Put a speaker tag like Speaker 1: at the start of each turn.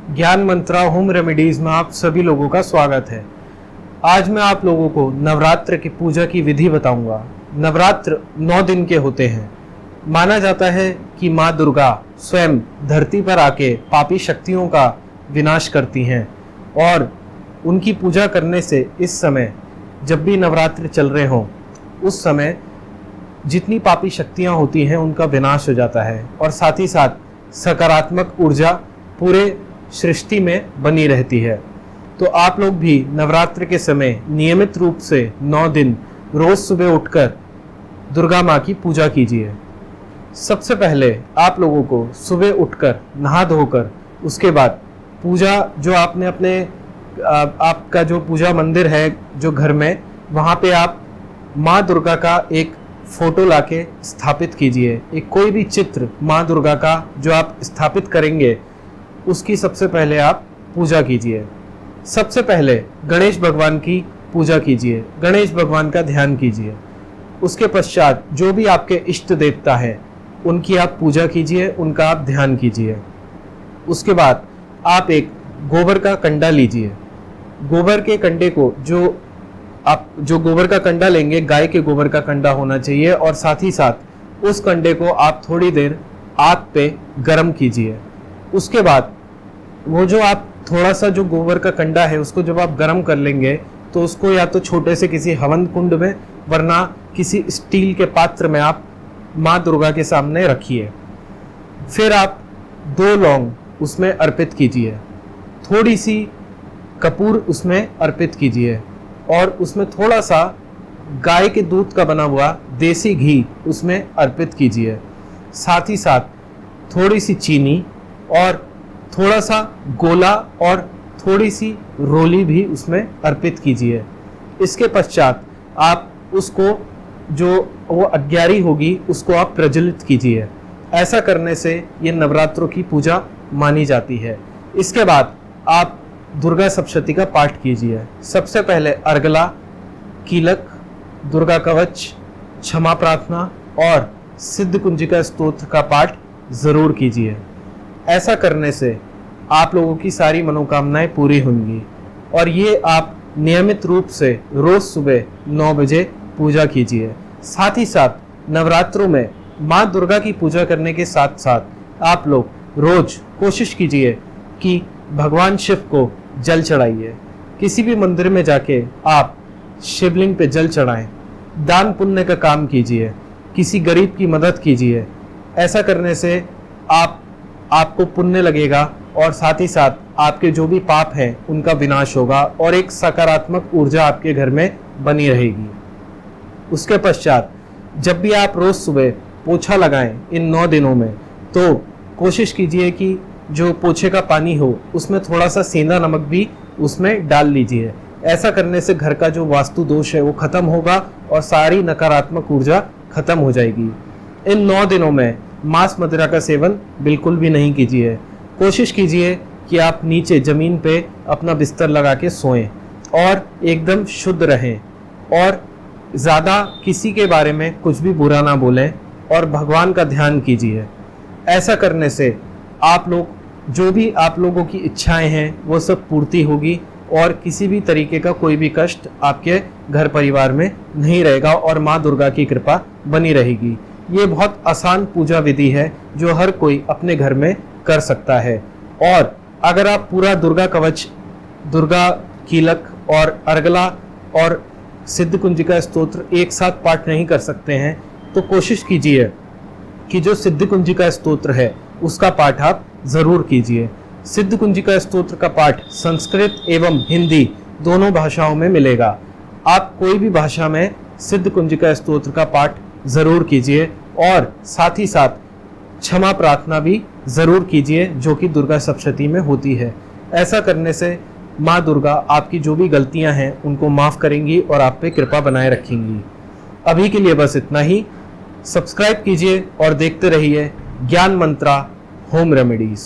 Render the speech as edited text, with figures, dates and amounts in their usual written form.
Speaker 1: ज्ञान मंत्रा home remedies में आप सभी लोगों का स्वागत है। आज मैं आप लोगों को नवरात्र की पूजा की विधि बताऊंगा। नवरात्र 9 दिन के होते हैं। माना जाता है कि माँ दुर्गा स्वयं धरती पर आके पापी शक्तियों का विनाश करती हैं और उनकी पूजा करने से इस समय जब भी नवरात्र चल रहे हों उस समय जितनी पापी शक्तियाँ होती हैं उनका विनाश हो जाता है और साथ ही साथ सकारात्मक ऊर्जा पूरे सृष्टि में बनी रहती है। तो आप लोग भी नवरात्र के समय नियमित रूप से 9 दिन रोज सुबह उठकर दुर्गा माँ की पूजा कीजिए। सबसे पहले आप लोगों को सुबह उठकर नहा धोकर उसके बाद पूजा जो आपने अपने आपका जो पूजा मंदिर है जो घर में, वहाँ पे आप माँ दुर्गा का एक फोटो लाके स्थापित कीजिए। एक कोई भी चित्र माँ दुर्गा का जो आप स्थापित करेंगे उसकी सबसे पहले आप पूजा कीजिए। सबसे पहले गणेश भगवान की पूजा कीजिए, गणेश भगवान का ध्यान कीजिए। उसके पश्चात जो भी आपके इष्ट देवता है उनकी आप पूजा कीजिए, उनका आप ध्यान कीजिए। उसके बाद आप एक गोबर का कंडा लीजिए। गोबर के कंडे को जो गोबर का कंडा लेंगे गाय के गोबर का कंडा होना चाहिए और साथ ही साथ उस कंडे को आप थोड़ी देर आग पे गर्म कीजिए। उसके बाद वो जो आप थोड़ा सा जो गोबर का कंडा है उसको जब आप गर्म कर लेंगे तो उसको या तो छोटे से किसी हवन कुंड में वरना किसी स्टील के पात्र में आप माँ दुर्गा के सामने रखिए। फिर आप 2 लौंग उसमें अर्पित कीजिए, थोड़ी सी कपूर उसमें अर्पित कीजिए और उसमें थोड़ा सा गाय के दूध का बना हुआ देसी घी उसमें अर्पित कीजिए। साथ ही साथ थोड़ी सी चीनी और थोड़ा सा गोला और थोड़ी सी रोली भी उसमें अर्पित कीजिए। इसके पश्चात आप उसको जो वो अग्यारी होगी उसको आप प्रज्वलित कीजिए। ऐसा करने से ये नवरात्रों की पूजा मानी जाती है। इसके बाद आप दुर्गा सप्तशती का पाठ कीजिए। सबसे पहले अर्गला, कीलक, दुर्गा कवच, क्षमा प्रार्थना और सिद्ध कुंजिका स्तोत्र का पाठ जरूर कीजिए। ऐसा करने से आप लोगों की सारी मनोकामनाएं पूरी होंगी और ये आप नियमित रूप से रोज सुबह 9 बजे पूजा कीजिए। साथ ही साथ नवरात्रों में माँ दुर्गा की पूजा करने के साथ साथ आप लोग रोज कोशिश कीजिए कि भगवान शिव को जल चढ़ाइए। किसी भी मंदिर में जाके आप शिवलिंग पे जल चढ़ाएं, दान पुण्य का काम कीजिए, किसी गरीब की मदद कीजिए। ऐसा करने से आपको पुण्य लगेगा और साथ ही साथ आपके जो भी पाप हैं उनका विनाश होगा और एक सकारात्मक ऊर्जा आपके घर में बनी रहेगी। उसके पश्चात जब भी आप रोज सुबह पोछा लगाएं इन 9 दिनों में तो कोशिश कीजिए कि जो पोछे का पानी हो उसमें थोड़ा सा सेंधा नमक भी उसमें डाल लीजिए। ऐसा करने से घर का जो वास्तु दोष है वो खत्म होगा और सारी नकारात्मक ऊर्जा खत्म हो जाएगी। इन 9 दिनों में मांस मदिरा का सेवन बिल्कुल भी नहीं कीजिए। कोशिश कीजिए कि आप नीचे जमीन पे अपना बिस्तर लगा के सोएं और एकदम शुद्ध रहें और ज़्यादा किसी के बारे में कुछ भी बुरा ना बोलें और भगवान का ध्यान कीजिए। ऐसा करने से आप लोग जो भी आप लोगों की इच्छाएं हैं वो सब पूर्ति होगी और किसी भी तरीके का कोई भी कष्ट आपके घर परिवार में नहीं रहेगा और माँ दुर्गा की कृपा बनी रहेगी। ये बहुत आसान पूजा विधि है जो हर कोई अपने घर में कर सकता है। और अगर आप पूरा दुर्गा कवच, दुर्गा कीलक और अर्गला और सिद्ध कुंजिका स्तोत्र एक साथ पाठ नहीं कर सकते हैं तो कोशिश कीजिए कि जो सिद्ध कुंजिका स्तोत्र है उसका पाठ आप जरूर कीजिए। सिद्ध कुंजिका स्तोत्र का पाठ संस्कृत एवं हिंदी दोनों भाषाओं में मिलेगा। आप कोई भी भाषा में सिद्ध कुंजिका स्तोत्र का पाठ जरूर कीजिए और साथ ही साथ क्षमा प्रार्थना भी जरूर कीजिए जो कि दुर्गा सप्तशती में होती है। ऐसा करने से माँ दुर्गा आपकी जो भी गलतियां हैं उनको माफ करेंगी और आप पे कृपा बनाए रखेंगी। अभी के लिए बस इतना ही। सब्सक्राइब कीजिए और देखते रहिए ज्ञान मंत्रा होम रेमेडीज।